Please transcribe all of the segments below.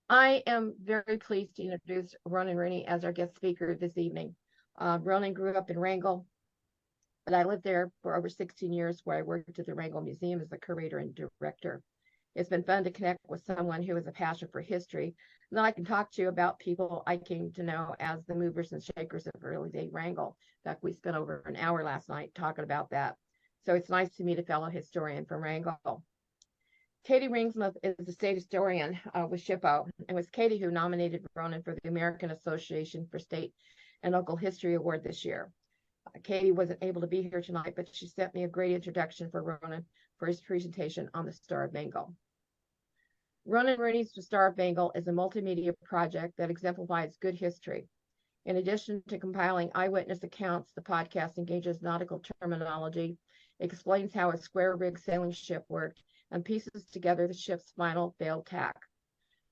I am very pleased to introduce Ronan Rooney as our guest speaker this evening. Ronan grew up in Wrangell, but I lived there for over 16 years where I worked at the Wrangell Museum as the curator and director. It's been fun to connect with someone who has a passion for history. And then I can talk to you about people I came to know as the movers and shakers of early day Wrangell. In fact, we spent over an hour last night talking about that. So it's nice to meet a fellow historian from Wrangell. Katie Ringsmuth is the state historian with SHPO, and it was Katie who nominated Ronan for the American Association for State and Local History Award this year. Katie wasn't able to be here tonight, but she sent me a great introduction for Ronan for his presentation on the Star of Bengal. Ronan Rooney's The Star of Bengal is a multimedia project that exemplifies good history. In addition to compiling eyewitness accounts, the podcast engages nautical terminology, explains how a square rig sailing ship worked, and pieces together the ship's final failed tack.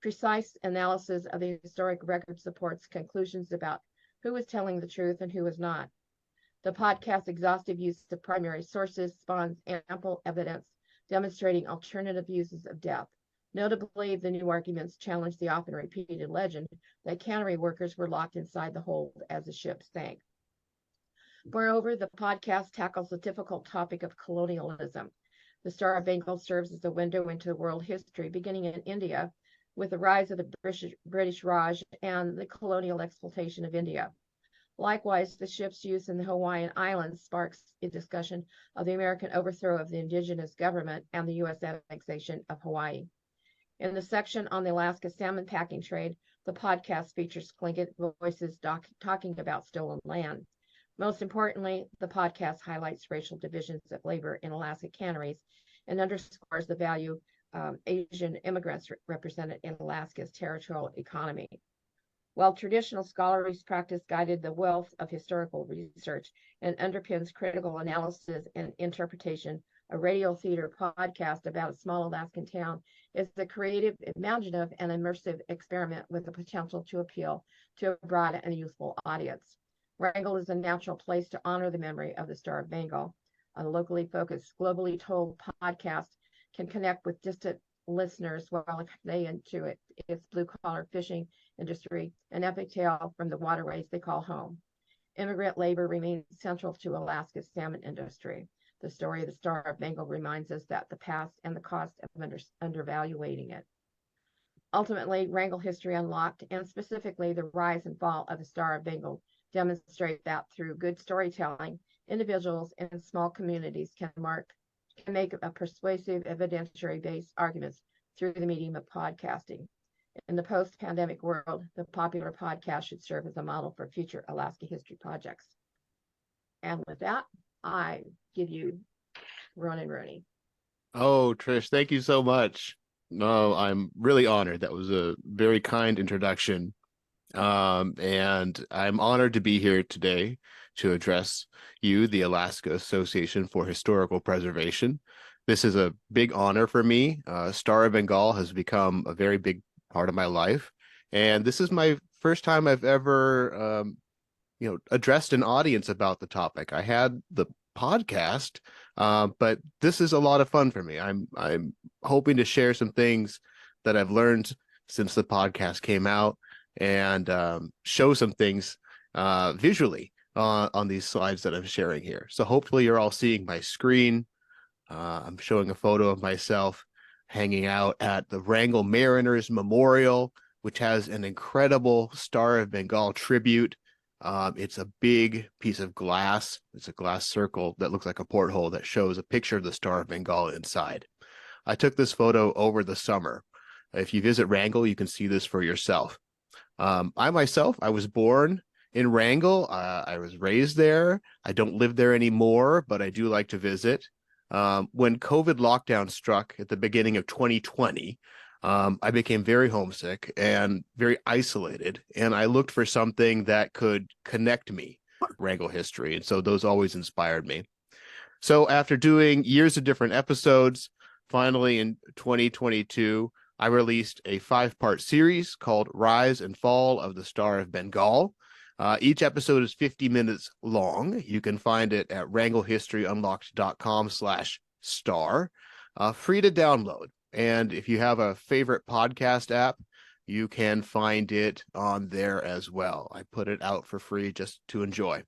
Precise analysis of the historic record supports conclusions about who was telling the truth and who was not. The podcast's exhaustive use of primary sources spawns ample evidence demonstrating alternative uses of death. Notably, the new arguments challenge the often repeated legend that cannery workers were locked inside the hold as the ship sank. Moreover, the podcast tackles the difficult topic of colonialism. The Star of Bengal serves as a window into world history, beginning in India with the rise of the British Raj and the colonial exploitation of India. Likewise, the ship's use in the Hawaiian Islands sparks a discussion of the American overthrow of the indigenous government and the U.S. annexation of Hawaii. In the section on the Alaska salmon packing trade, the podcast features Tlingit voices talking about stolen land. Most importantly, the podcast highlights racial divisions of labor in Alaska canneries and underscores the value Asian immigrants represented in Alaska's territorial economy. While traditional scholarly practice guided the wealth of historical research and underpins critical analysis and interpretation, a radio theater podcast about a small Alaskan town is a creative, imaginative, and immersive experiment with the potential to appeal to a broad and youthful audience. Wrangell is a natural place to honor the memory of the Star of Bengal. A locally focused, globally told podcast can connect with distant listeners while they into its blue-collar fishing industry, an epic tale from the waterways they call home. Immigrant labor remains central to Alaska's salmon industry. The story of the Star of Bengal reminds us that the past and the cost of undervaluing it. Ultimately, Wrangell History Unlocked, and specifically the rise and fall of the Star of Bengal, demonstrate that through good storytelling, individuals and small communities can make a persuasive evidentiary-based arguments through the medium of podcasting. In the post-pandemic world, the popular podcast should serve as a model for future Alaska history projects. And with that, I give you Ronan Rooney. Oh, Trish, thank you so much. No, I'm really honored. That was a very kind introduction. And I'm honored to be here today to address you, the Alaska Association for Historical Preservation. This is a big honor for me. Star of Bengal has become a very big part of my life. And this is my first time I've ever, addressed an audience about the topic. I had the podcast, but this is a lot of fun for me. I'm hoping to share some things that I've learned since the podcast came out and show some things visually on these slides that I'm sharing here. So hopefully you're all seeing my screen. I'm showing a photo of myself hanging out at the Wrangell Mariners Memorial, which has an incredible Star of Bengal tribute. It's a big piece of glass. It's a glass circle that looks like a porthole that shows a picture of the Star of Bengal inside. I took this photo over the summer. If you visit Wrangell, you can see this for yourself. I was born in Wrangell. I was raised there. I don't live there anymore, but I do like to visit. When COVID lockdown struck at the beginning of 2020, I became very homesick and very isolated, and I looked for something that could connect me to Wrangell history, and so those always inspired me. So after doing years of different episodes, finally in 2022, I released a 5-part series called Rise and Fall of the Star of Bengal. Each episode is 50 minutes long. You can find it at wrangellhistoryunlocked.com/star, free to download. And if you have a favorite podcast app, you can find it on there as well. I put it out for free just to enjoy.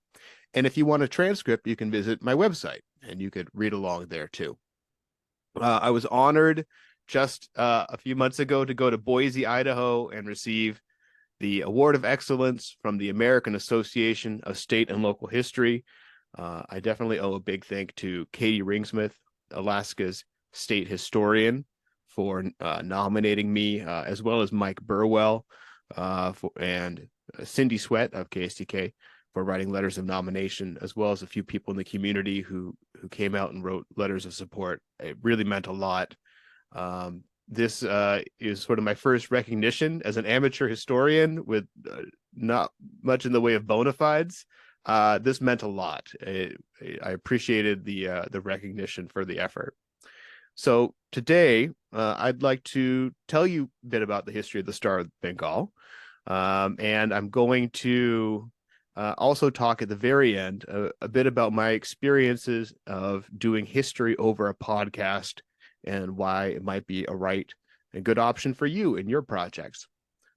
And if you want a transcript, you can visit my website and you could read along there too. I was honored just a few months ago to go to Boise, Idaho, and receive the Award of Excellence from the American Association of State and Local History. I definitely owe a big thank to Katie Ringsmuth, Alaska's state historian, for nominating me, as well as Mike Burwell and Cindy Sweat of KSTK for writing letters of nomination, as well as a few people in the community who came out and wrote letters of support. It really meant a lot. This is sort of my first recognition as an amateur historian with not much in the way of bona fides. This meant a lot. I appreciated the recognition for the effort. So today, I'd like to tell you a bit about the history of the Star of Bengal. And I'm going to also talk at the very end a bit about my experiences of doing history over a podcast and why it might be a right and good option for you in your projects.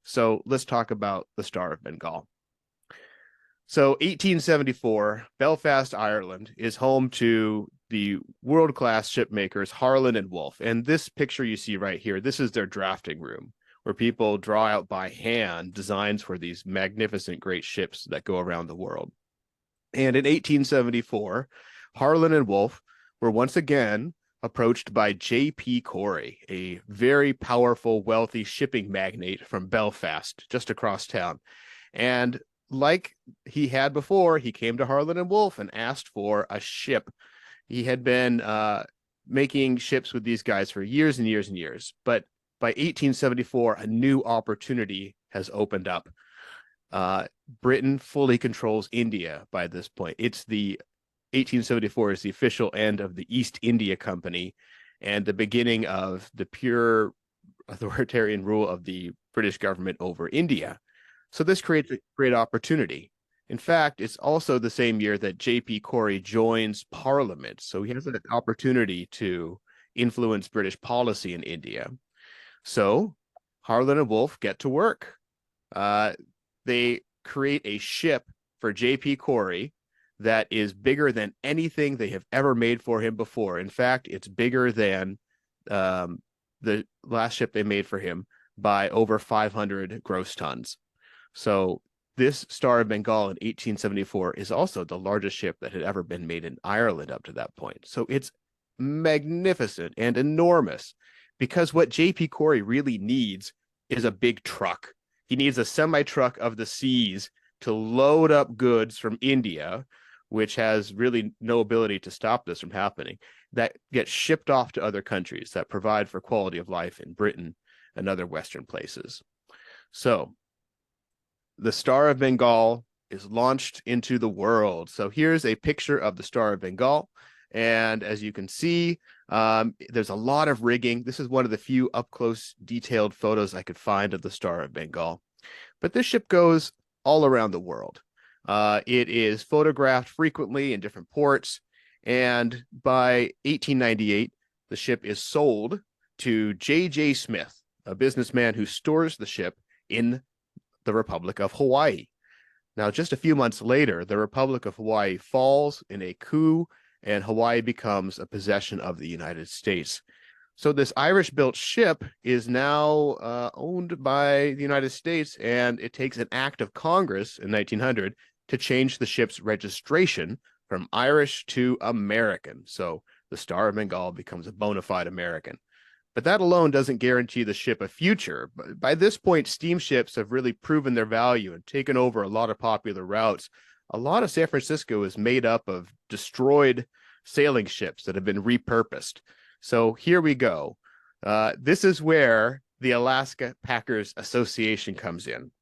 So let's talk about the Star of Bengal. So 1874, Belfast, Ireland is home to the world-class ship makers Harlan and Wolff. And this picture you see right here, this is their drafting room, where people draw out by hand designs for these magnificent great ships that go around the world. And in 1874, Harlan and Wolff were once again approached by J.P. Corey, a very powerful, wealthy shipping magnate from Belfast, just across town. And like he had before, he came to Harlan and Wolff and asked for a ship. He had been making ships with these guys for years and years and years. But by 1874, a new opportunity has opened up. Britain fully controls India by this point. 1874 is the official end of the East India Company and the beginning of the pure authoritarian rule of the British government over India. So this creates a great opportunity. In fact, it's also the same year that J.P. Corey joins Parliament. So he has an opportunity to influence British policy in India. So Harlan and Wolff get to work. They create a ship for J.P. Corey that is bigger than anything they have ever made for him before. In fact, it's bigger than the last ship they made for him by over 500 gross tons. So this Star of Bengal in 1874 is also the largest ship that had ever been made in Ireland up to that point. So it's magnificent and enormous, because what J.P. Corey really needs is a big truck. He needs a semi-truck of the seas to load up goods from India, which has really no ability to stop this from happening, that gets shipped off to other countries that provide for quality of life in Britain and other Western places. So the Star of Bengal is launched into the world. So here's a picture of the Star of Bengal. And as you can see, there's a lot of rigging. This is one of the few up-close detailed photos I could find of the Star of Bengal. But this ship goes all around the world. It is photographed frequently in different ports. And by 1898, the ship is sold to J.J. Smith, a businessman who stores the ship in the Republic of Hawaii. Now, just a few months later, the Republic of Hawaii falls in a coup, and Hawaii becomes a possession of the United States. So this Irish-built ship is now owned by the United States, and it takes an act of Congress in 1900 to change the ship's registration from Irish to American. So the Star of Bengal becomes a bona fide American. But that alone doesn't guarantee the ship a future. By this point, steamships have really proven their value and taken over a lot of popular routes. A lot of San Francisco is made up of destroyed sailing ships that have been repurposed. So here we go. This is where the Alaska Packers Association comes in.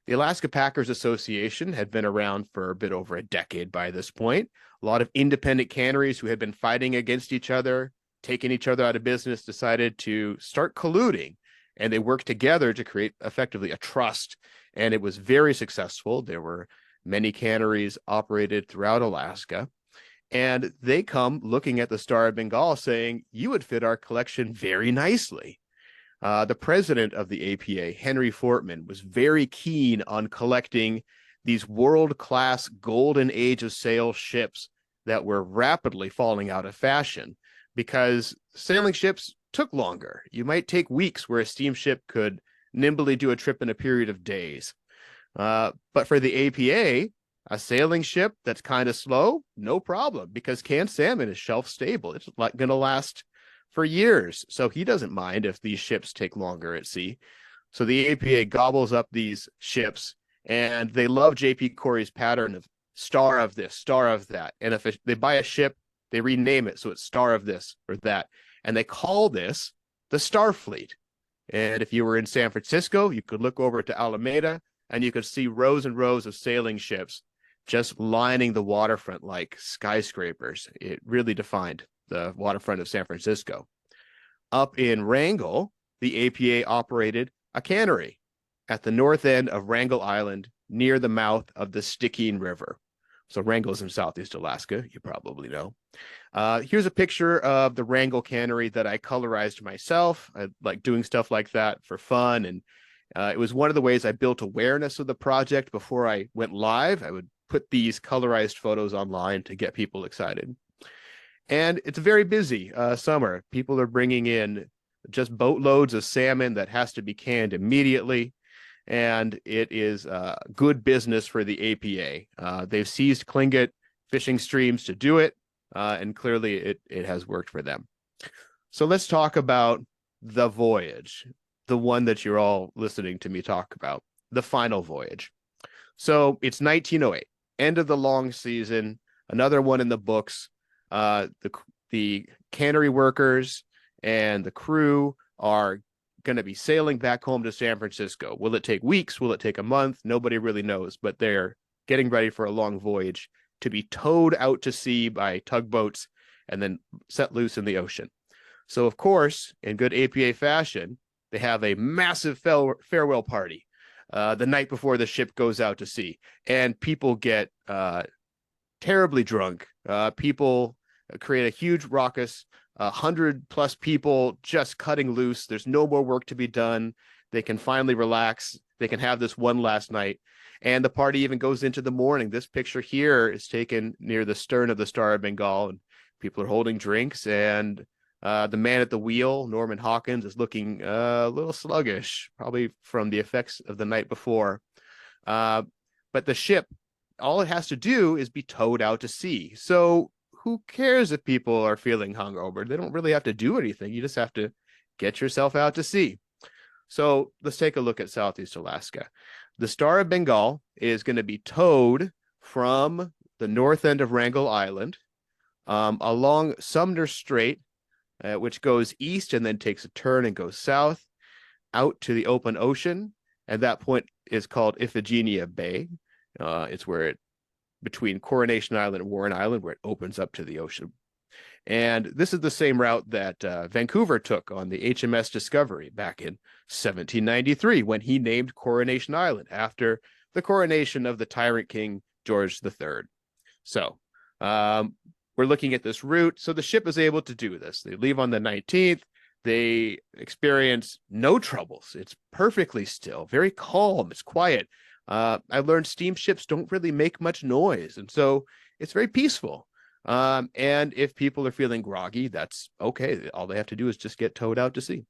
The Alaska Packers Association had been around for a bit over a decade by this point. A lot of independent canneries who had been fighting against each other, taking each other out of business, decided to start colluding, and they worked together to create effectively a trust. And it was very successful. There were many canneries operated throughout Alaska. And they come looking at the Star of Bengal saying, you would fit our collection very nicely. The president of the APA, Henry Fortman, was very keen on collecting these world-class golden age of sail ships that were rapidly falling out of fashion because sailing ships took longer. You might take weeks where a steamship could nimbly do a trip in a period of days. But for the APA, a sailing ship that's kind of slow, no problem, because canned salmon is shelf stable. It's going to last for years. So he doesn't mind if these ships take longer at sea. So the APA gobbles up these ships, and they love J.P. Corey's pattern of star of this, star of that. And if they buy a ship, they rename it so it's star of this or that. And they call this the Starfleet. And if you were in San Francisco, you could look over to Alameda and you could see rows and rows of sailing ships just lining the waterfront like skyscrapers. It really defined the waterfront of San Francisco. Up in Wrangell, the APA operated a cannery at the north end of Wrangell Island near the mouth of the Stickeen River. So Wrangell's in Southeast Alaska, you probably know. Here's a picture of the Wrangell Cannery that I colorized myself. I like doing stuff like that for fun. And it was one of the ways I built awareness of the project before I went live. I would put these colorized photos online to get people excited. And it's a very busy summer. People are bringing in just boatloads of salmon that has to be canned immediately. And it is good business for the APA. They've seized Tlingit fishing streams to do it, and clearly it has worked for them. So let's talk about the voyage, the one that you're all listening to me talk about, the final voyage. So it's 1908, end of the long season, another one in the books. The cannery workers and the crew are going to be sailing back home to San Francisco. Will it take weeks? Will it take a month? Nobody really knows, but they're getting ready for a long voyage to be towed out to sea by tugboats and then set loose in the ocean. So, of course, in good APA fashion, they have a massive farewell party the night before the ship goes out to sea. And people get terribly drunk. People create a huge ruckus. 100+ people just cutting loose. There's no more work to be done. They can finally relax. They can have this one last night. And the party even goes into the morning. This picture here is taken near the stern of the Star of Bengal, and people are holding drinks. And the man at the wheel, Norman Hawkins, is looking a little sluggish, probably from the effects of the night before. But the ship, all it has to do is be towed out to sea. So who cares if people are feeling hungover? They don't really have to do anything. You just have to get yourself out to sea. So let's take a look at Southeast Alaska. The Star of Bengal is going to be towed from the north end of Wrangell Island along Sumner Strait, which goes east and then takes a turn and goes south out to the open ocean. And that point is called Iphigenia Bay. It's where between Coronation Island and Warren Island, where it opens up to the ocean. And this is the same route that Vancouver took on the HMS Discovery back in 1793 when he named Coronation Island after the coronation of the tyrant king George III. So we're looking at this route. So the ship is able to do this. They leave on the 19th. They experience no troubles. It's perfectly still, very calm. It's quiet. I learned steamships don't really make much noise, and so it's very peaceful. And if people are feeling groggy, that's okay. All they have to do is just get towed out to sea.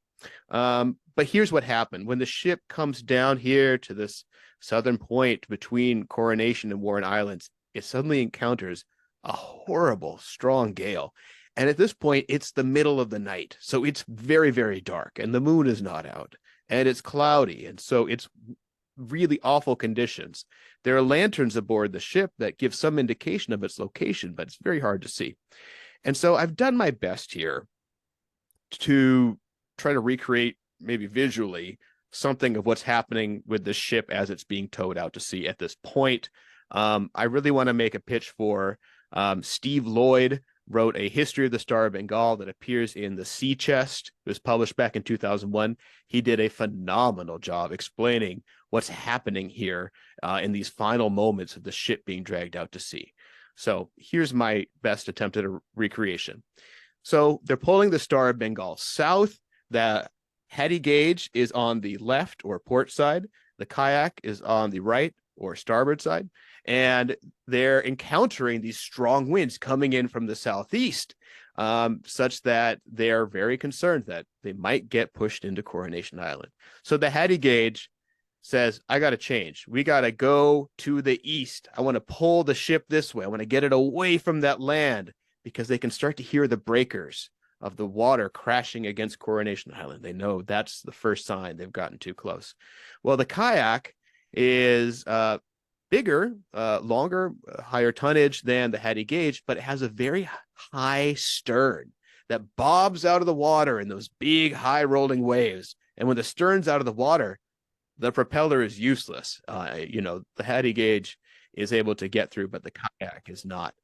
But here's what happened. When the ship comes down here to this southern point between Coronation and Warren Islands, it suddenly encounters a horrible, strong gale. And at this point, it's the middle of the night. So it's very, very dark, and the moon is not out, and it's cloudy. And so it's really awful conditions. There are lanterns aboard the ship that give some indication of its location, but it's very hard to see. And so I've done my best here to try to recreate, maybe visually, something of what's happening with the ship as it's being towed out to sea at this point. I really want to make a pitch for Steve Lloyd wrote a history of the Star of Bengal that appears in the Sea Chest. It was published back in 2001. He did a phenomenal job explaining what's happening here in these final moments of the ship being dragged out to sea. So here's my best attempt at a recreation. So they're pulling the Star of Bengal south. That Heady gauge is on the left or port side. The kayak is on the right or starboard side. And they're encountering these strong winds coming in from the southeast, such that they're very concerned that they might get pushed into Coronation Island. So the heady gauge says, I got to change. We got to go to the east. I want to pull the ship this way. I want to get it away from that land, because they can start to hear the breakers of the water crashing against Coronation Island. They know that's the first sign they've gotten too close. Well, the kayak is bigger, longer, higher tonnage than the heady gauge, but it has a very high stern that bobs out of the water in those big, high rolling waves. And when the stern's out of the water, the propeller is useless. The heady gauge is able to get through, but the kayak is not.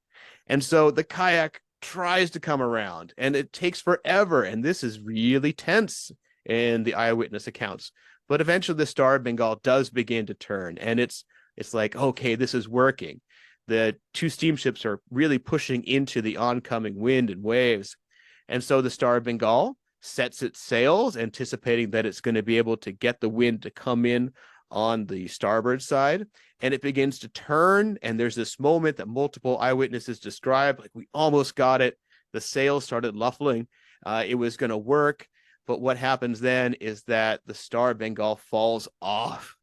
And so the kayak tries to come around, and it takes forever. And this is really tense in the eyewitness accounts. But eventually the Star of Bengal does begin to turn, and it's like, okay, this is working. The two steamships are really pushing into the oncoming wind and waves. And so the Star of Bengal sets its sails, anticipating that it's going to be able to get the wind to come in on the starboard side, and it begins to turn. And there's this moment that multiple eyewitnesses describe, like, we almost got it. The sails started luffling. It was going to work. But what happens then is that the Star of Bengal falls off,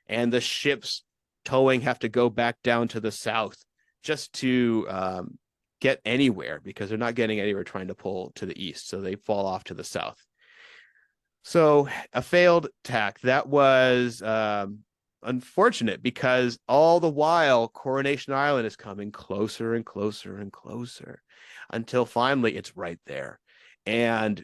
and the ships towing have to go back down to the south just to get anywhere, because they're not getting anywhere trying to pull to the east. So they fall off to the south. So a failed tack. That was unfortunate, because all the while Coronation Island is coming closer and closer and closer, until finally it's right there. And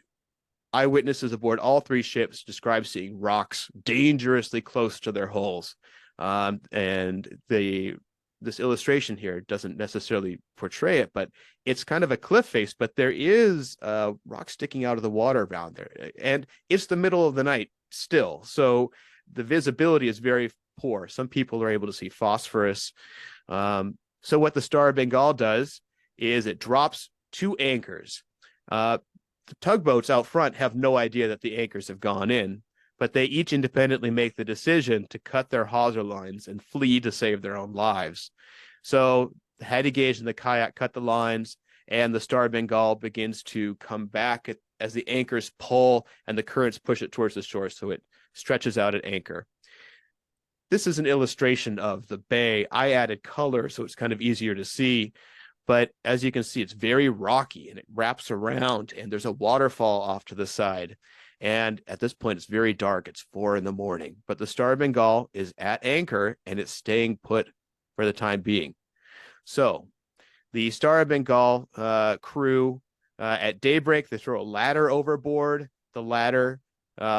eyewitnesses aboard all three ships describe seeing rocks dangerously close to their hulls. And this illustration here doesn't necessarily portray it, but it's kind of a cliff face, but there is rock sticking out of the water around there. And it's the middle of the night still, so the visibility is very poor. Some people are able to see phosphorus. So what the Star of Bengal does is it drops two anchors. The tugboats out front have no idea that the anchors have gone in, but they each independently make the decision to cut their hawser lines and flee to save their own lives. So the heady gauge and the kayak cut the lines, and the Star of Bengal begins to come back as the anchors pull and the currents push it towards the shore, so it stretches out at anchor. This is an illustration of the bay. I added color so it's kind of easier to see, but as you can see, it's very rocky, and it wraps around, and there's a waterfall off to the side. And at this point, it's very dark. It's 4 a.m, but the Star of Bengal is at anchor, and it's staying put for the time being. So the Star of Bengal crew, at daybreak, they throw a ladder overboard. The ladder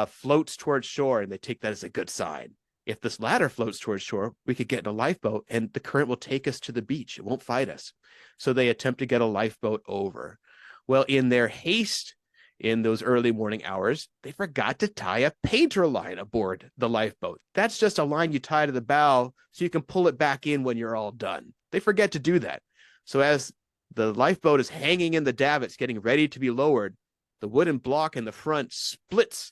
floats towards shore, and they take that as a good sign. If this ladder floats towards shore, we could get in a lifeboat, and the current will take us to the beach. It won't fight us. So they attempt to get a lifeboat over. Well, in their haste, in those early morning hours, they forgot to tie a painter line aboard the lifeboat. That's just a line you tie to the bow so you can pull it back in when you're all done. They forget to do that. So as the lifeboat is hanging in the davits, getting ready to be lowered, the wooden block in the front splits,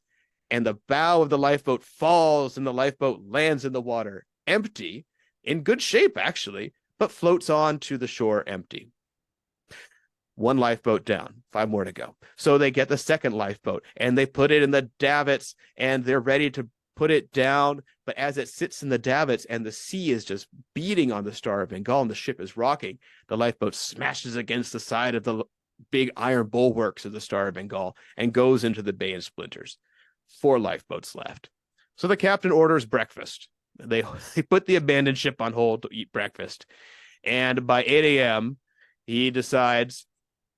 and the bow of the lifeboat falls, and the lifeboat lands in the water, empty, in good shape, actually, but floats on to the shore empty. One lifeboat down, 5 more to go. So they get the second lifeboat, and they put it in the davits, and they're ready to put it down. But as it sits in the davits and the sea is just beating on the Star of Bengal and the ship is rocking, the lifeboat smashes against the side of the big iron bulwarks of the Star of Bengal and goes into the bay in splinters. 4 lifeboats left. So the captain orders breakfast. They put the abandoned ship on hold to eat breakfast. And by 8 a.m., he decides,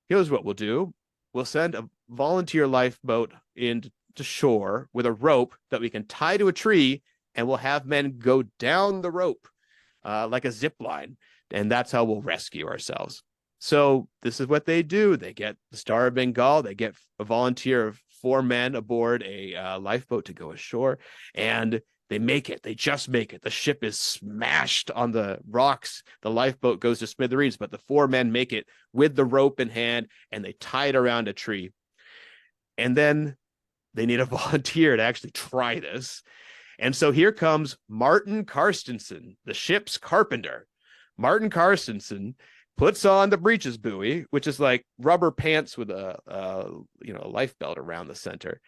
here's what we'll do. We'll send a volunteer lifeboat into shore with a rope that we can tie to a tree, and we'll have men go down the rope like a zip line. And that's how we'll rescue ourselves. So this is what they do. They get the Star of Bengal. They get a volunteer of 4 men aboard a lifeboat to go ashore, and they make it. They just make it. The ship is smashed on the rocks. The lifeboat goes to smithereens, but the 4 men make it with the rope in hand, and they tie it around a tree. And then They need a volunteer to actually try this. And so here comes Martin Karstensen, the ship's carpenter. Martin Karstensen puts on the breeches buoy, which is like rubber pants with a life belt around the center.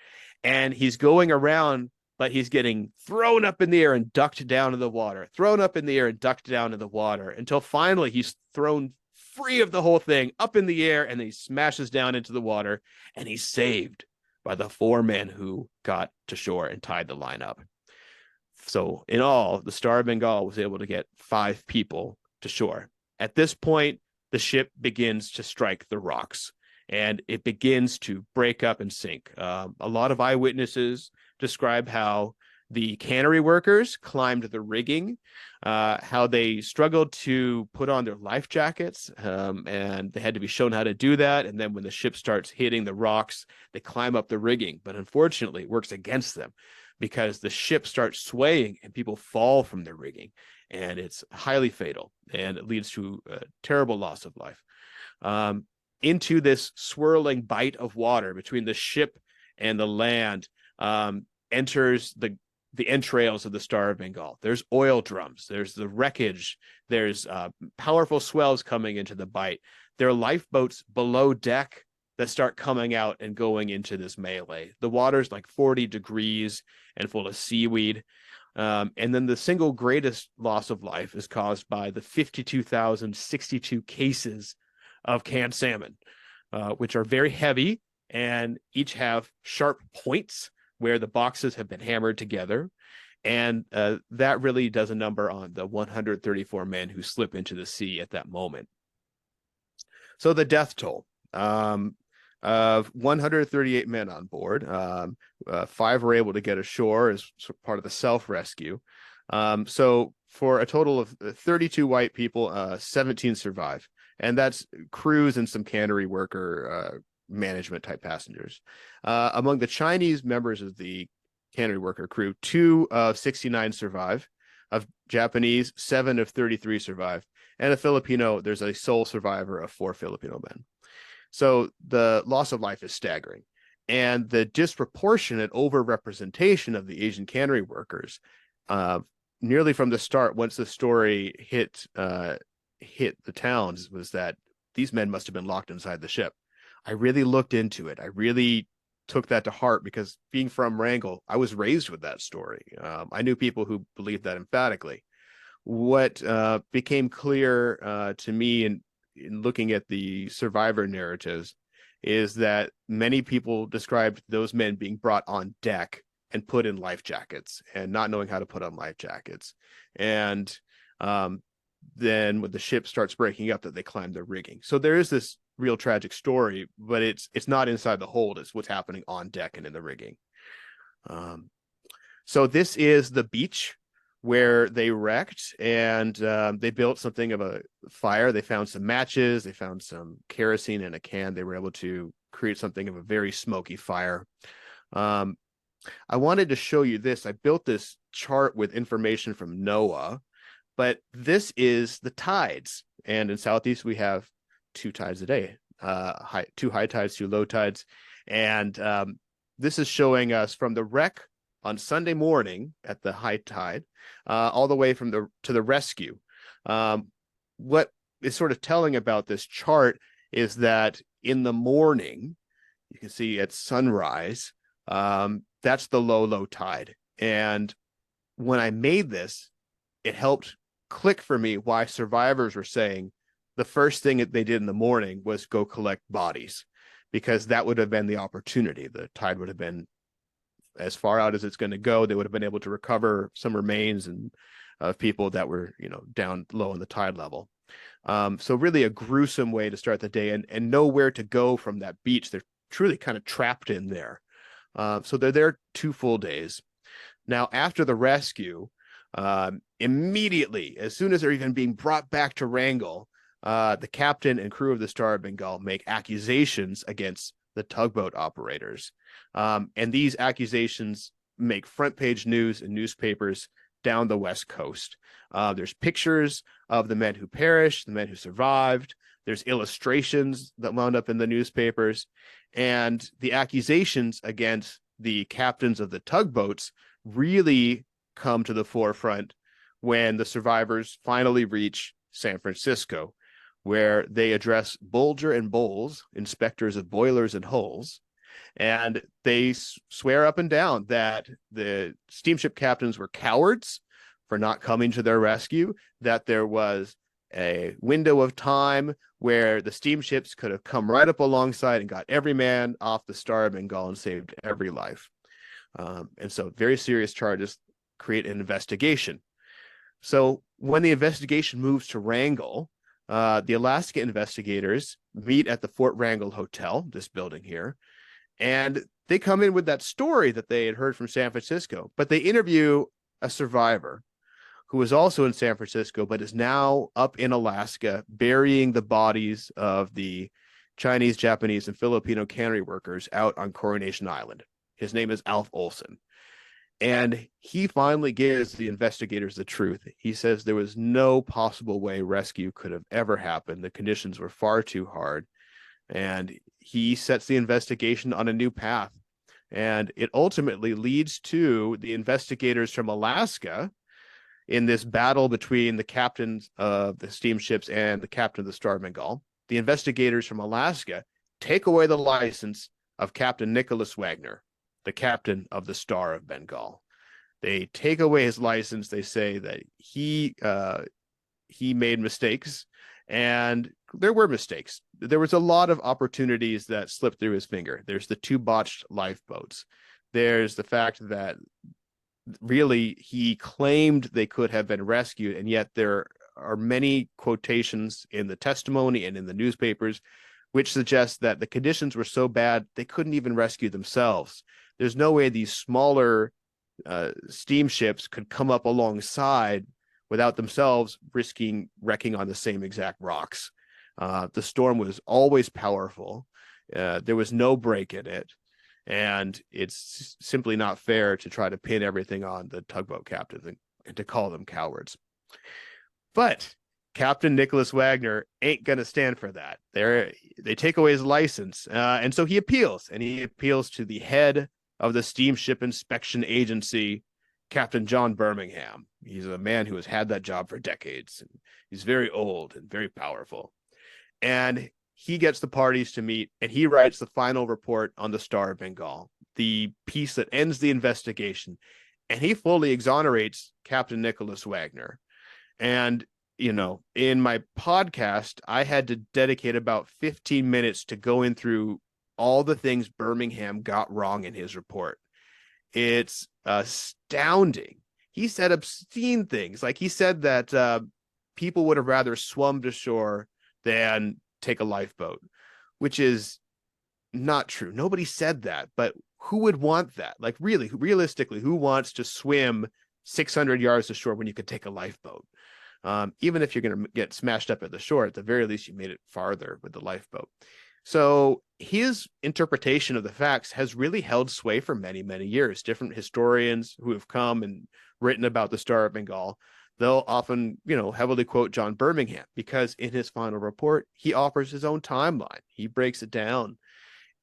And he's going around, but he's getting thrown up in the air and ducked down in the water, thrown up in the air and ducked down in the water, until finally he's thrown free of the whole thing, up in the air, and then he smashes down into the water, and he's saved by the 4 men who got to shore and tied the line up. So in all, the Star of Bengal was able to get 5 people to shore. At this point, the ship begins to strike the rocks, and it begins to break up and sink. A lot of eyewitnesses describe how the cannery workers climbed the rigging, how they struggled to put on their life jackets, and they had to be shown how to do that. And then when the ship starts hitting the rocks, they climb up the rigging. But unfortunately, it works against them because the ship starts swaying and people fall from the rigging. And it's highly fatal, and it leads to a terrible loss of life. Into this swirling bight of water between the ship and the land enters the entrails of the Star of Bengal. There's oil drums, there's the wreckage, there's powerful swells coming into the bight. There are lifeboats below deck that start coming out and going into this melee. The water's like 40 degrees and full of seaweed. And then the single greatest loss of life is caused by the 52,062 cases of canned salmon, which are very heavy and each have sharp points where the boxes have been hammered together. And that really does a number on the 134 men who slip into the sea at that moment. So the death toll of 138 men on board, 5 were able to get ashore as part of the self-rescue. So for a total of 32 white people, 17 survive. And that's crews and some cannery worker management type passengers. Among the Chinese members of the cannery worker crew, 2 of 69 survive. Of Japanese, 7 of 33 survive. And a Filipino, there's a sole survivor of 4 Filipino men. So the loss of life is staggering. And the disproportionate overrepresentation of the Asian cannery workers, nearly from the start, once the story hit the towns, was that these men must have been locked inside the ship. I really looked into it. I really took that to heart because being from Wrangell, I was raised with that story. I knew people who believed that emphatically. What became clear to me in looking at the survivor narratives is that many people described those men being brought on deck and put in life jackets and not knowing how to put on life jackets. And then when the ship starts breaking up, that they climb the rigging. So there is this real tragic story, but it's not inside the hold. It's what's happening on deck and in the rigging. So this is the beach where they wrecked, and they built something of a fire. They found some matches, they found some kerosene in a can. They were able to create something of a very smoky fire. I wanted to show you this. I built this chart with information from NOAA, but this is the tides. And in Southeast, we have 2 tides a day, 2 high tides, 2 low tides. And this is showing us from the wreck on Sunday morning at the high tide, all the way to the rescue. What is sort of telling about this chart is that in the morning, you can see at sunrise, that's the low tide. And when I made this, it helped click for me why survivors were saying the first thing that they did in the morning was go collect bodies, because that would have been the opportunity. The tide would have been as far out as it's going to go. They would have been able to recover some remains and of people that were, down low in the tide level. So really a gruesome way to start the day, and know where to go from that beach. They're truly kind of trapped in there. So they're there 2 full days. Now, after the rescue, immediately, as soon as they're even being brought back to Wrangell, the captain and crew of the Star of Bengal make accusations against the tugboat operators. And these accusations make front page news in newspapers down the West Coast. There's pictures of the men who perished, the men who survived. There's illustrations that wound up in the newspapers. And the accusations against the captains of the tugboats really come to the forefront when the survivors finally reach San Francisco, where they address Bolger and Bowles, inspectors of boilers and hulls, and they swear up and down that the steamship captains were cowards for not coming to their rescue, that there was a window of time where the steamships could have come right up alongside and got every man off the Star of Bengal and saved every life. And so very serious charges create an investigation. So when the investigation moves to Wrangell, the Alaska investigators meet at the Fort Wrangell Hotel, this building here, and they come in with that story that they had heard from San Francisco, but they interview a survivor who was also in San Francisco, but is now up in Alaska, burying the bodies of the Chinese, Japanese, and Filipino cannery workers out on Coronation Island. His name is Alf Olson. And he finally gives the investigators the truth. He says there was no possible way rescue could have ever happened. The conditions were far too hard. And he sets the investigation on a new path. And it ultimately leads to the investigators from Alaska in this battle between the captains of the steamships and the captain of the Star of Bengal. The investigators from Alaska take away the license of Captain Nicholas Wagner, the captain of the Star of Bengal. They take away his license. They say that he made mistakes, and there were mistakes. There was a lot of opportunities that slipped through his finger. There's the 2 botched lifeboats. There's the fact that really he claimed they could have been rescued, and yet there are many quotations in the testimony and in the newspapers which suggest that the conditions were so bad they couldn't even rescue themselves. There's no way these smaller steamships could come up alongside without themselves risking wrecking on the same exact rocks. The storm was always powerful. There was no break in it. And it's simply not fair to try to pin everything on the tugboat captains and to call them cowards. But Captain Nicholas Wagner ain't going to stand for that. They take away his license. And so he appeals, and he appeals to the head of the Steamship Inspection Agency, Captain John Birmingham. He's a man who has had that job for decades. And he's very old and very powerful. And he gets the parties to meet, and he writes the final report on the Star of Bengal, the piece that ends the investigation. And he fully exonerates Captain Nicholas Wagner. And, you know, in my podcast, I had to dedicate about 15 minutes to going through all the things Birmingham got wrong in his report. It's astounding. He said obscene things. Like he said that people would have rather swum to shore than take a lifeboat, which is not true. Nobody said that, but who would want that? Like really, realistically, who wants to swim 600 yards to shore when you could take a lifeboat? Even if you're going to get smashed up at the shore, at the very least, you made it farther with the lifeboat. So his interpretation of the facts has really held sway for many, many years. Different historians who have come and written about the Star of Bengal, they'll often, heavily quote John Birmingham, because in his final report, he offers his own timeline. He breaks it down.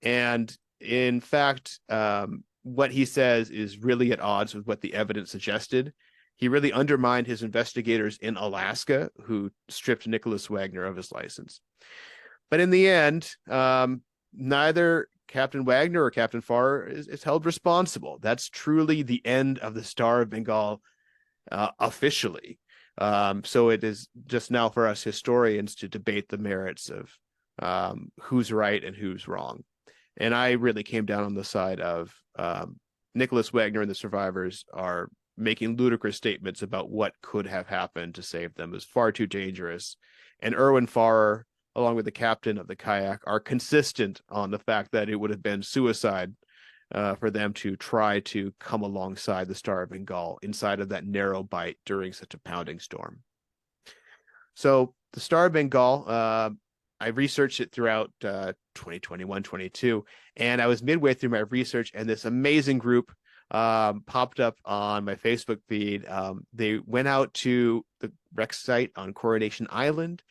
And in fact, what he says is really at odds with what the evidence suggested. He really undermined his investigators in Alaska, who stripped Nicholas Wagner of his license. But in the end, neither Captain Wagner or Captain Farr is held responsible. That's truly the end of the Star of Bengal officially. So it is just now for us historians to debate the merits of who's right and who's wrong. And I really came down on the side of Nicholas Wagner and the survivors are making ludicrous statements about what could have happened to save them. It was far too dangerous. And Erwin Farrer, along with the captain of the kayak, are consistent on the fact that it would have been suicide for them to try to come alongside the Star of Bengal inside of that narrow bight during such a pounding storm. So the Star of Bengal, I researched it throughout 2021, 22, and I was midway through my research, and this amazing group popped up on my Facebook feed. They went out to the wreck site on Coronation Island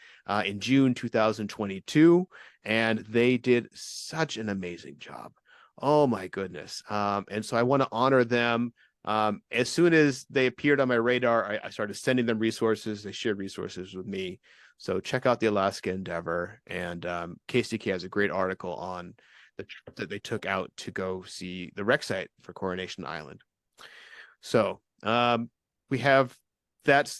in June 2022, and they did such an amazing job. Oh my goodness. And so I want to honor them. As soon as they appeared on my radar, I started sending them resources. They shared resources with me. So check out the Alaska Endeavor. And KCK has a great article on the trip that they took out to go see the wreck site for Coronation Island. So we have that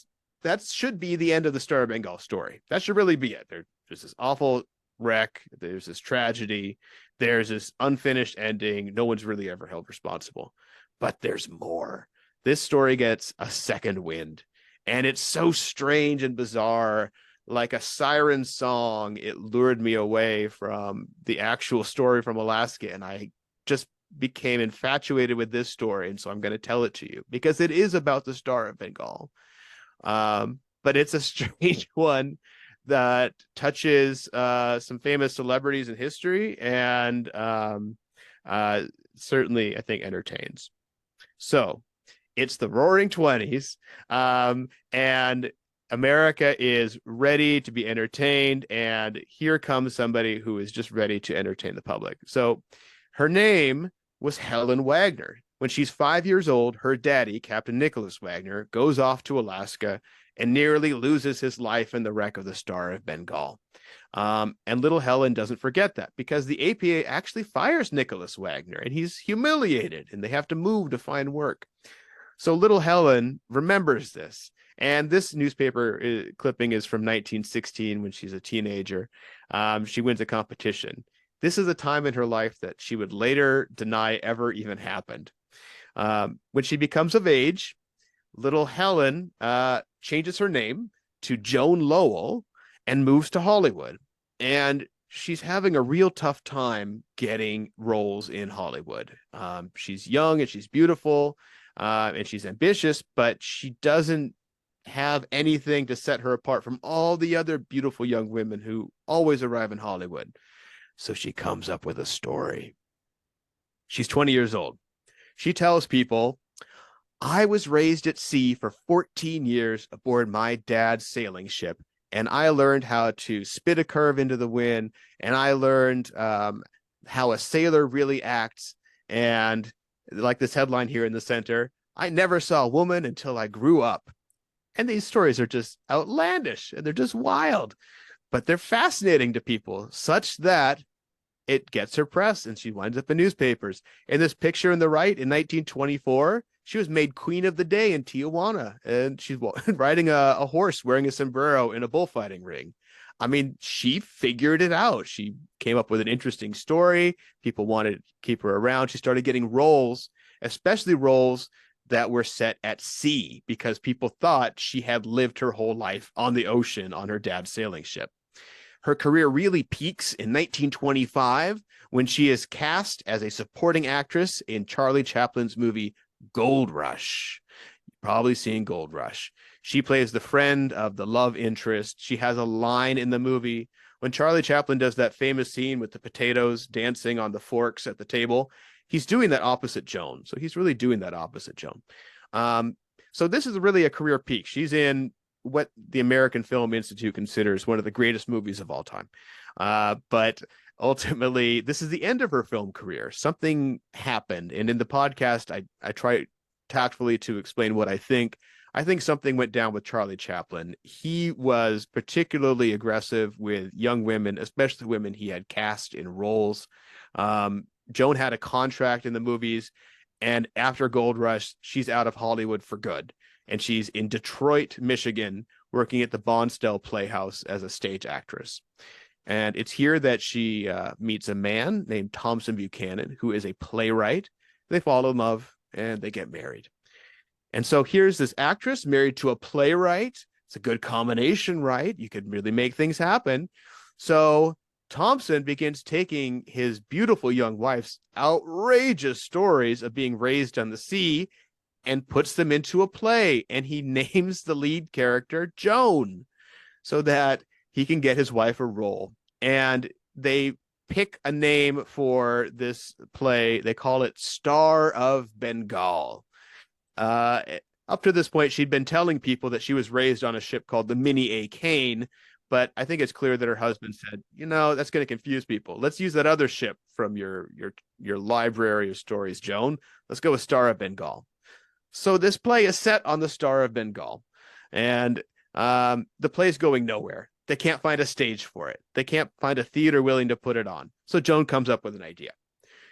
should be the end of the Star of Bengal story. That should really be it. There's this awful wreck. There's this tragedy. There's this unfinished ending. No one's really ever held responsible. But there's more. This story gets a second wind, and it's so strange and bizarre. Like a siren song, it lured me away from the actual story from Alaska, and I just became infatuated with this story. And so I'm going to tell it to you because it is about the Star of Bengal. But it's a strange one that touches some famous celebrities in history and certainly, I think, entertains. So it's the Roaring 20s, and America is ready to be entertained, and here comes somebody who is just ready to entertain the public. So her name was Helen Wagner. When she's 5 years old, her daddy, Captain Nicholas Wagner, goes off to Alaska and nearly loses his life in the wreck of the Star of Bengal. And little Helen doesn't forget that because the APA actually fires Nicholas Wagner and he's humiliated and they have to move to find work. So little Helen remembers this. And this newspaper clipping is from 1916 when she's a teenager. She wins a competition. This is a time in her life that she would later deny ever even happened. When she becomes of age, little Helen changes her name to Joan Lowell and moves to Hollywood. And she's having a real tough time getting roles in Hollywood. She's young and she's beautiful and she's ambitious, but she doesn't have anything to set her apart from all the other beautiful young women who always arrive in Hollywood. So she comes up with a story. She's 20 years old. She tells people, I was raised at sea for 14 years aboard my dad's sailing ship, and I learned how to spit a curve into the wind, and I learned how a sailor really acts. And like this headline here in the center, I never saw a woman until I grew up. And these stories are just outlandish and they're just wild, but they're fascinating to people such that it gets her press and she winds up in newspapers. In this picture in the right, in 1924, she was made Queen of the Day in Tijuana, and she's riding a horse wearing a sombrero in a bullfighting ring. I mean, she figured it out. She came up with an interesting story. People wanted to keep her around. She started getting roles, especially roles that were set at sea, because people thought she had lived her whole life on the ocean on her dad's sailing ship. Her career really peaks in 1925 when she is cast as a supporting actress in Charlie Chaplin's movie Gold Rush. You've probably seen Gold Rush. She plays the friend of the love interest. She has a line in the movie when Charlie Chaplin does that famous scene with the potatoes dancing on the forks at the table. He's doing that opposite Joan. So he's really doing that opposite Joan. So this is really a career peak. She's in what the American Film Institute considers one of the greatest movies of all time. But ultimately, this is the end of her film career. Something happened. And in the podcast, I try tactfully to explain what I think. I think something went down with Charlie Chaplin. He was particularly aggressive with young women, especially women he had cast in roles. Joan had a contract in the movies, and after Gold Rush, she's out of Hollywood for good. And she's in Detroit, Michigan, working at the Bonstell Playhouse as a stage actress. And it's here that she meets a man named Thompson Buchanan, who is a playwright. They fall in love and they get married. And so here's this actress married to a playwright. It's a good combination, right? You could really make things happen. So Thompson begins taking his beautiful young wife's outrageous stories of being raised on the sea and puts them into a play. And he names the lead character Joan so that he can get his wife a role. And they pick a name for this play. They call it Star of Bengal. Up to this point, she'd been telling people that she was raised on a ship called the Minnie A. Kane, But I think it's clear that her husband said, that's going to confuse people. Let's use that other ship from your library of stories, Joan. Let's go with Star of Bengal. So this play is set on the Star of Bengal, and the play is going nowhere. They can't find a stage for it. They can't find a theater willing to put it on. So Joan comes up with an idea.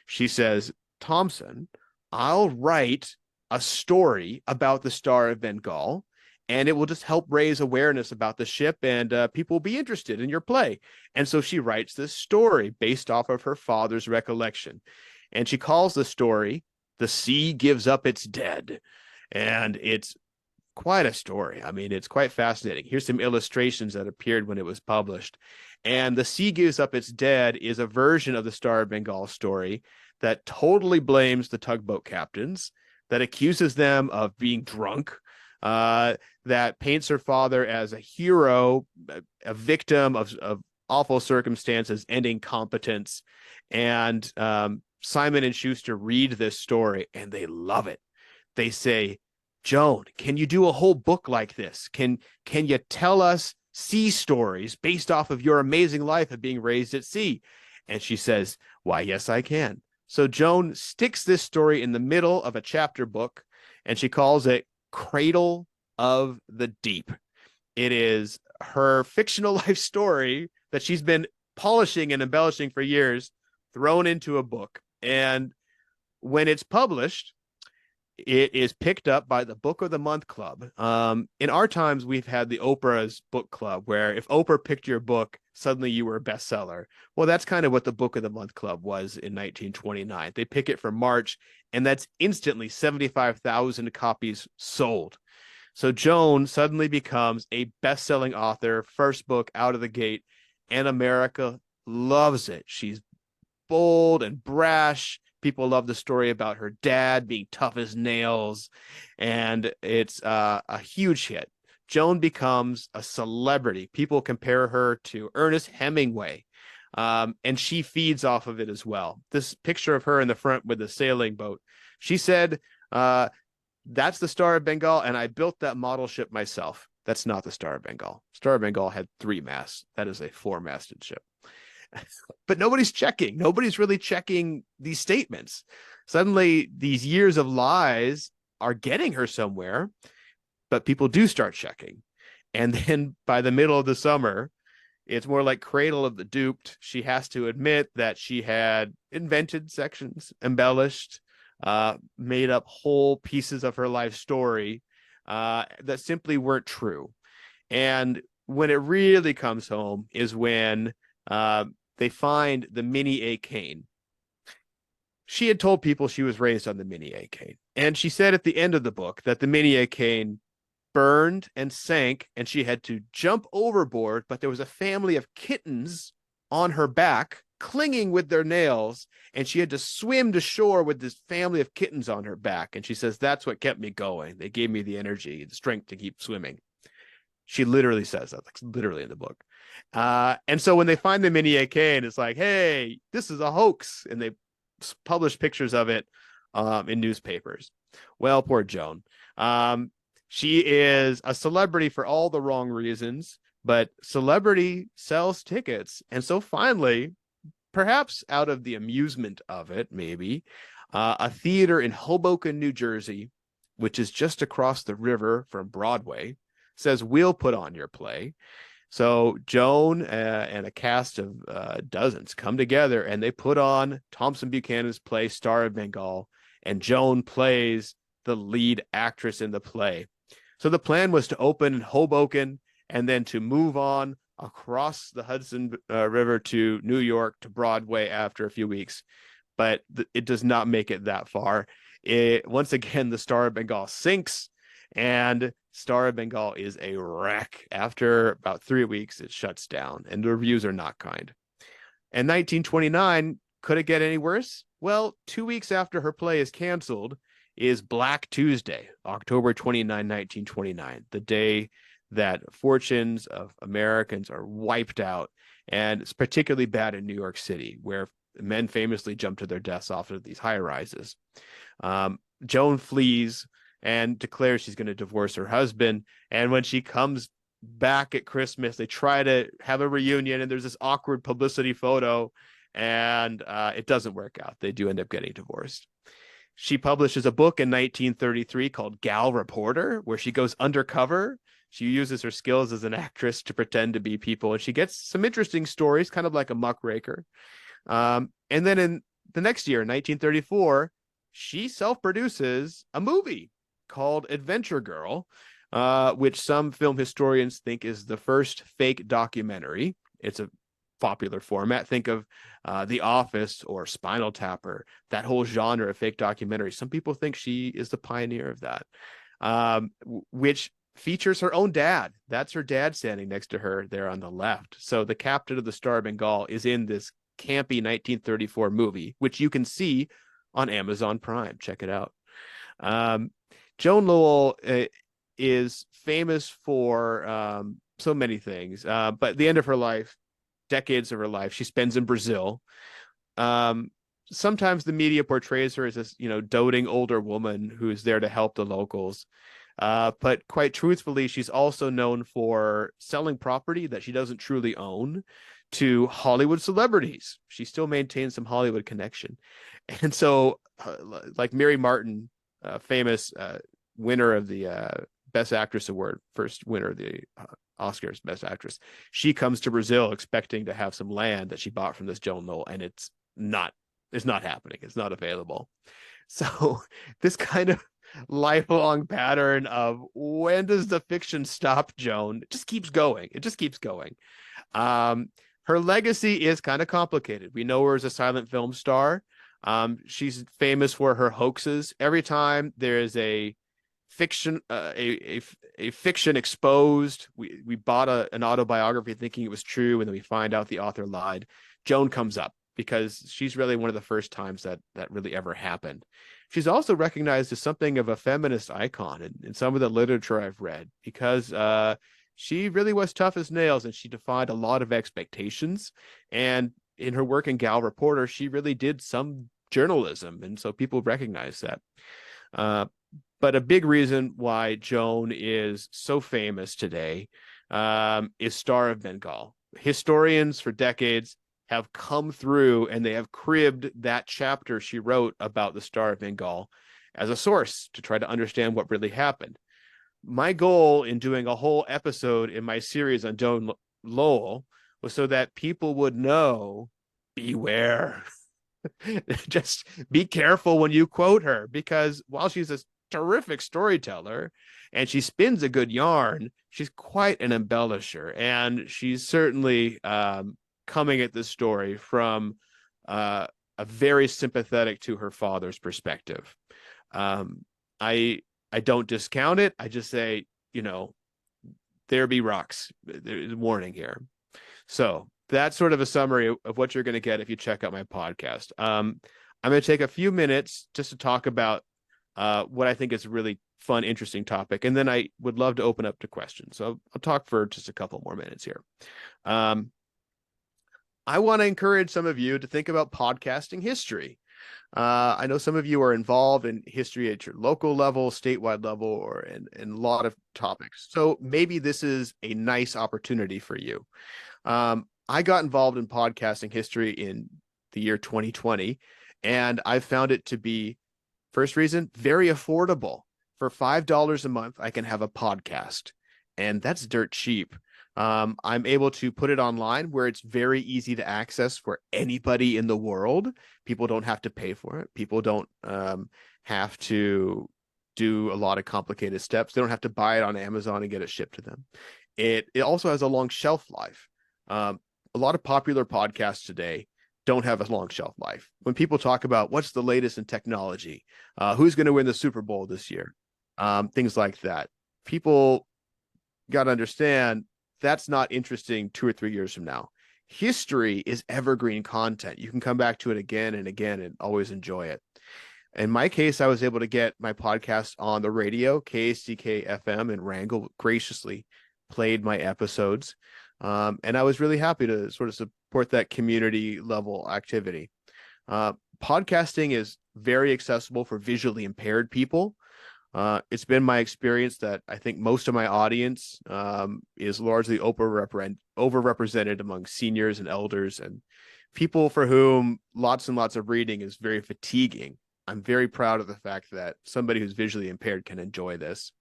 She says, Thompson, I'll write a story about the Star of Bengal, and it will just help raise awareness about the ship, and people will be interested in your play. And so she writes this story based off of her father's recollection. And she calls the story The Sea Gives Up Its Dead. And it's quite a story. I mean, it's quite fascinating. Here's some illustrations that appeared when it was published. And The Sea Gives Up Its Dead is a version of the Star of Bengal story that totally blames the tugboat captains, that accuses them of being drunk, that paints her father as a hero, a victim of awful circumstances and incompetence. And Simon and Schuster read this story and they love it. They say, Joan, can you do a whole book like this? Can you tell us sea stories based off of your amazing life of being raised at sea? And she says, why, yes, I can. So Joan sticks this story in the middle of a chapter book, and she calls it Cradle of the Deep. It is her fictional life story that she's been polishing and embellishing for years, thrown into a book. And when it's published, it is picked up by the Book of the Month Club. In our times, we've had the Oprah's book club, where if Oprah picked your book, suddenly you were a bestseller. Well, that's kind of what the Book of the Month Club was in 1929. They pick it for March, and that's instantly 75,000 copies sold. So Joan suddenly becomes a best-selling author, first book out of the gate, and America loves it. She's bold and brash. People love the story about her dad being tough as nails, and it's a huge hit. Joan becomes a celebrity. People compare her to Ernest Hemingway, and she feeds off of it as well. This picture of her in the front with the sailing boat, she said, that's the Star of Bengal, and I built that model ship myself. That's not the Star of Bengal. Star of Bengal had 3 masts. That is a 4-masted ship. But nobody's checking. Nobody's really checking these statements. Suddenly, these years of lies are getting her somewhere, but people do start checking. And then by the middle of the summer, it's more like Cradle of the Duped. She has to admit that she had invented sections, embellished, made up whole pieces of her life story that simply weren't true. And when it really comes home is when they find the mini A cane. She had told people she was raised on the mini A cane. And she said at the end of the book that the mini A cane burned and sank and she had to jump overboard, but there was a family of kittens on her back clinging with their nails, and she had to swim to shore with this family of kittens on her back. And she says, that's what kept me going. They gave me the energy, the strength to keep swimming. She literally says that, like literally in the book. And so when they find the mini AK, and it's like, hey, this is a hoax, and they publish pictures of it in newspapers. Well, poor Joan. She is a celebrity for all the wrong reasons, but celebrity sells tickets. And so finally, perhaps out of the amusement of it, maybe, a theater in Hoboken, New Jersey, which is just across the river from Broadway, says, we'll put on your play. So Joan and a cast of dozens come together and they put on Thompson Buchanan's play, Star of Bengal, and Joan plays the lead actress in the play. So the plan was to open in Hoboken and then to move on across the Hudson River to New York to Broadway after a few weeks. But it does not make it that far. Once again, the Star of Bengal sinks, and Star of Bengal is a wreck. After about 3 weeks, it shuts down, and the reviews are not kind. And 1929, could it get any worse? Well, 2 weeks after her play is canceled is Black Tuesday, October 29, 1929, the day that fortunes of Americans are wiped out. And it's particularly bad in New York City, where men famously jump to their deaths off of these high rises. Joan flees and declares she's going to divorce her husband. And when she comes back at Christmas. They try to have a reunion, and there's this awkward publicity photo, and it doesn't work out. They do end up getting divorced. She publishes a book in 1933 called Gal Reporter, where she goes undercover. She uses her skills as an actress to pretend to be people, and she gets some interesting stories, kind of like a muckraker. And then in the next year, 1934, she self-produces a movie called Adventure Girl, which some film historians think is the first fake documentary. It's a popular format. Think of The Office or Spinal Tap, or that whole genre of fake documentary. Some people think she is the pioneer of that, which features her own dad. That's her dad standing next to her there on the left. So the captain of the Star of Bengal is in this campy 1934 movie, which you can see on Amazon Prime. Check it out. Joan Lowell is famous for so many things, but at the end of her life, decades of her life, she spends in Brazil. Sometimes the media portrays her as this, doting older woman who's there to help the locals. But quite truthfully, she's also known for selling property that she doesn't truly own to Hollywood celebrities. She still maintains some Hollywood connection. And so, like Mary Martin, famous winner of the Best Actress Award, first winner of the Oscars Best Actress, she comes to Brazil expecting to have some land that she bought from this Joan Lowell, and it's not happening. It's not available. So this kind of lifelong pattern of when does the fiction stop, Joan? It just keeps going. It just keeps going. Her legacy is kind of complicated. We know her as a silent film star. She's famous for her hoaxes. Every time there is a fiction, a fiction exposed, we bought an autobiography thinking it was true, and then we find out the author lied. Joan comes up because she's really one of the first times that really ever happened. She's also recognized as something of a feminist icon in some of the literature I've read, because she really was tough as nails, and she defied a lot of expectations. And in her work in Gal Reporter, she really did some journalism, and so people recognize that. But a big reason why Joan is so famous today is Star of Bengal. Historians for decades have come through and they have cribbed that chapter she wrote about the Star of Bengal as a source to try to understand what really happened. My goal in doing a whole episode in my series on Joan Lowell was so that people would know, beware. Just be careful when you quote her, because while she's a terrific storyteller and she spins a good yarn, she's quite an embellisher, and she's certainly coming at this story from a very sympathetic to her father's perspective. I don't discount it. I just say, there be rocks. There's a warning here. So that's sort of a summary of what you're going to get if you check out my podcast. I'm going to take a few minutes just to talk about what I think is a really fun, interesting topic, and then I would love to open up to questions. So I'll talk for just a couple more minutes here. I want to encourage some of you to think about podcasting history. I know some of you are involved in history at your local level, statewide level, or in a lot of topics. So maybe this is a nice opportunity for you. I got involved in podcasting history in the year 2020, and I found it to be, first reason, very affordable. For $5 a month, I can have a podcast, and that's dirt cheap. I'm able to put it online where it's very easy to access for anybody in the world. People don't have to pay for it. People don't have to do a lot of complicated steps. They don't have to buy it on Amazon and get it shipped to them. It also has a long shelf life. A lot of popular podcasts today don't have a long shelf life. When people talk about what's the latest in technology, who's going to win the Super Bowl this year, things like that, people got to understand that's not interesting 2 or 3 years from now. History is evergreen content. You can come back to it again and again and always enjoy it. In my case, I was able to get my podcast on the radio. KACK FM in Wrangell graciously played my episodes. And I was really happy to sort of support that community level activity. Podcasting is very accessible for visually impaired people. It's been my experience that I think most of my audience is largely overrepresented among seniors and elders and people for whom lots and lots of reading is very fatiguing. I'm very proud of the fact that somebody who's visually impaired can enjoy this.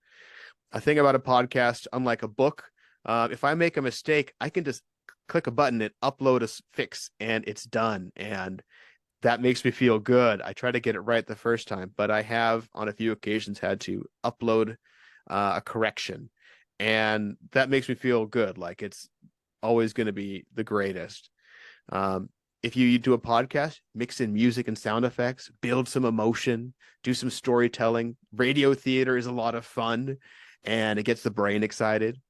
A thing about a podcast, unlike a book, if I make a mistake, I can just click a button and upload a fix, and it's done. And that makes me feel good. I try to get it right the first time, but I have on a few occasions had to upload a correction, and that makes me feel good. Like it's always going to be the greatest. If you do a podcast, mix in music and sound effects, build some emotion, do some storytelling. Radio theater is a lot of fun, and it gets the brain excited.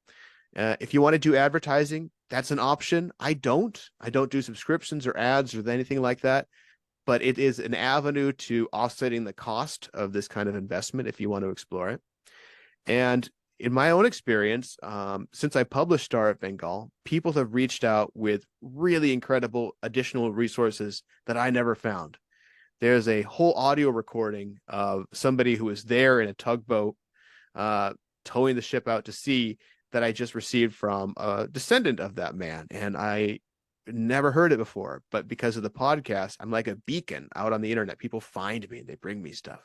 If you want to do advertising, that's an option. I don't do subscriptions or ads or anything like that, but it is an avenue to offsetting the cost of this kind of investment if you want to explore it. And in my own experience, since I published Star of Bengal, people have reached out with really incredible additional resources that I never found. There's a whole audio recording of somebody who was there in a tugboat towing the ship out to sea that I just received from a descendant of that man. And I never heard it before, but because of the podcast, I'm like a beacon out on the internet. People find me and they bring me stuff.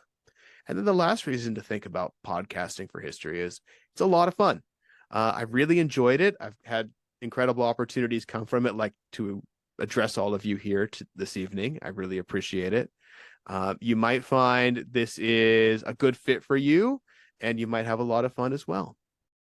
And then the last reason to think about podcasting for history is it's a lot of fun. I really enjoyed it. I've had incredible opportunities come from it, like to address all of you here this evening. I really appreciate it. You might find this is a good fit for you, and you might have a lot of fun as well.